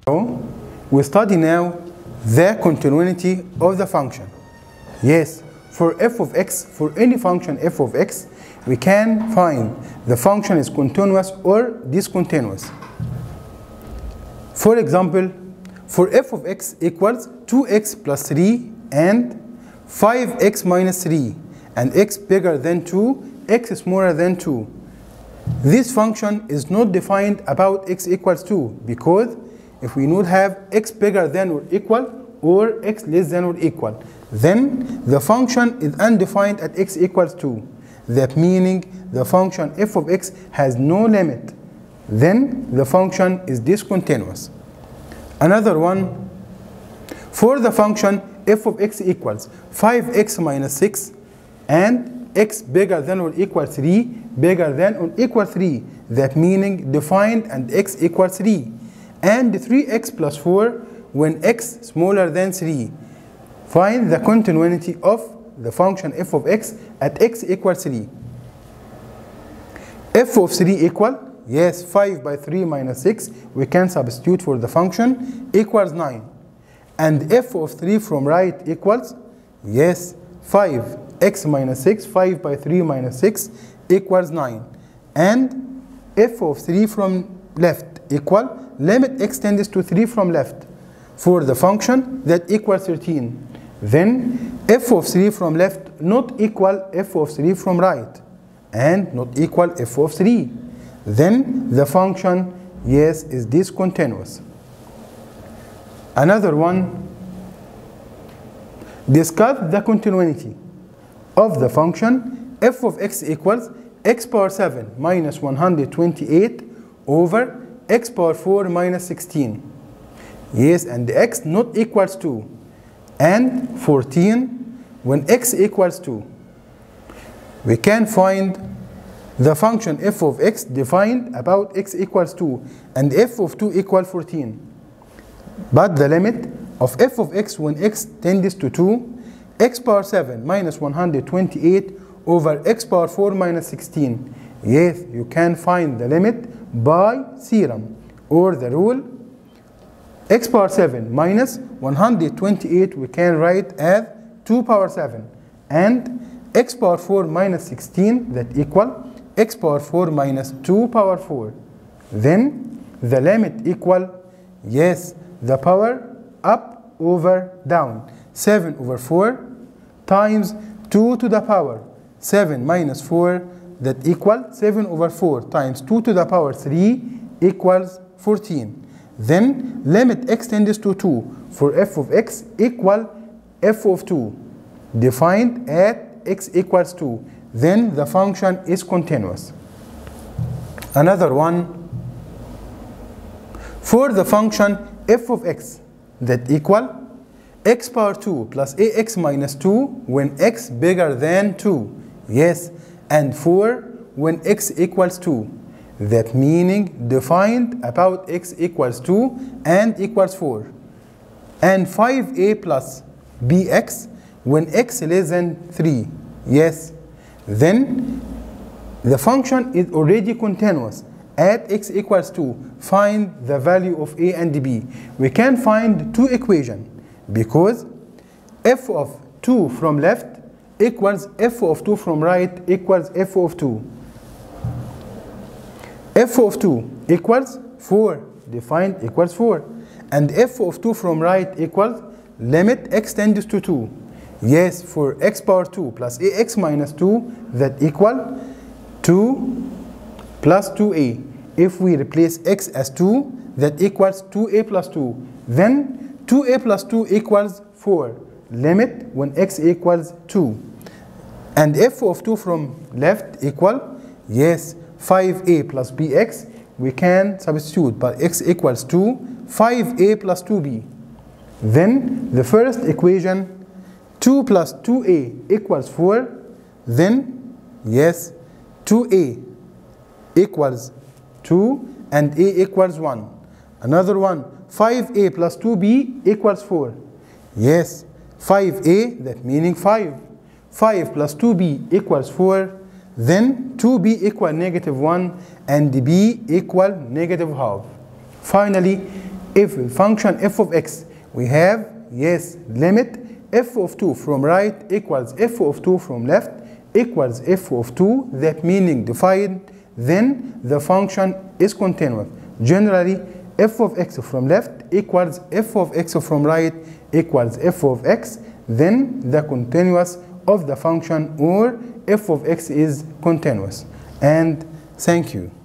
So we study now the continuity of the function. Yes, for f of x, for any function f of x, we can find the function is continuous or discontinuous. For example, for f of x equals 2x plus 3 and 5x minus 3 and x bigger than 2, x smaller than 2. This function is not defined about x equals 2 because if we not have x bigger than or equal or x less than or equal, then the function is undefined at x equals 2. That meaning the function f of x has no limit. Then the function is discontinuous. Another one, for the function f of x equals 5x minus 6 and x bigger than or equal 3, bigger than or equal 3, that meaning defined and x equals 3, and 3x plus 4 when x smaller than 3. Find the continuity of the function f of x at x equals 3. f of 3 equal, yes, 5 by 3 minus 6, we can substitute for the function, equals 9. And f of 3 from right equals, yes, 5x minus 6, 5 by 3 minus 6 equals 9. And f of 3 from left equal, limit x tends to 3 from left for the function that equals 13. Then f of 3 from left not equal f of 3 from right and not equal f of 3. Then the function, yes, is discontinuous. Another one, discuss the continuity of the function f of x equals x power 7 minus 128 over x power 4 minus 16. Yes, and x not equals 2 and 14 when x equals 2. We can find the function f of x defined about x equals 2 and f of 2 equals 14. But the limit of f of x when x tends to 2, x power 7 minus 128 over x power 4 minus 16. Yes, you can find the limit by theorem or the rule. X power 7 minus 128 we can write as 2 power 7 and x power 4 minus 16 that equal x power 4 minus 2 power 4. Then the limit equal, yes, the power up over down, 7 over 4 times 2 to the power 7 minus 4 that equal 7 over 4 times 2 to the power 3 equals 14. Then limit x tends to 2 for f of x equal f of 2 defined at x equals 2. Then the function is continuous. Another one, for the function f of x that equal x power 2 plus ax minus 2 when x bigger than 2. Yes, and 4 when x equals 2. That meaning defined about x equals 2 and equals 4. And 5a plus bx when x less than 3. Yes, then the function is already continuous at x equals 2. Find the value of a and b. We can find two equations because f of 2 from left equals f of 2 from right equals f of 2. f of 2 equals 4, defined equals 4. And f of 2 from right equals limit x tends to 2. Yes, for x power 2 plus ax minus 2 that equal 2 plus 2a. If we replace x as 2, that equals 2a plus 2. Then 2a plus 2 equals 4. Limit when x equals 2. And f of 2 from left equal, yes, 5a plus bx. We can substitute, but x equals 2, 5a plus 2b. Then the first equation, 2 plus 2a equals 4. Then, yes, 2a equals 2 and a equals 1. Another one, 5a plus 2b equals 4. Yes, 5a, that meaning 5. 5 plus 2b equals 4. Then 2b equal -1 and b equal -½ Finally, if the function f of x we have, yes, limit f of 2 from right equals f of 2 from left equals f of 2, that meaning defined, then the function is continuous. Generally, f of x from left equals f of x from right equals f of x, then the continuous of the function or f of x is continuous. And thank you.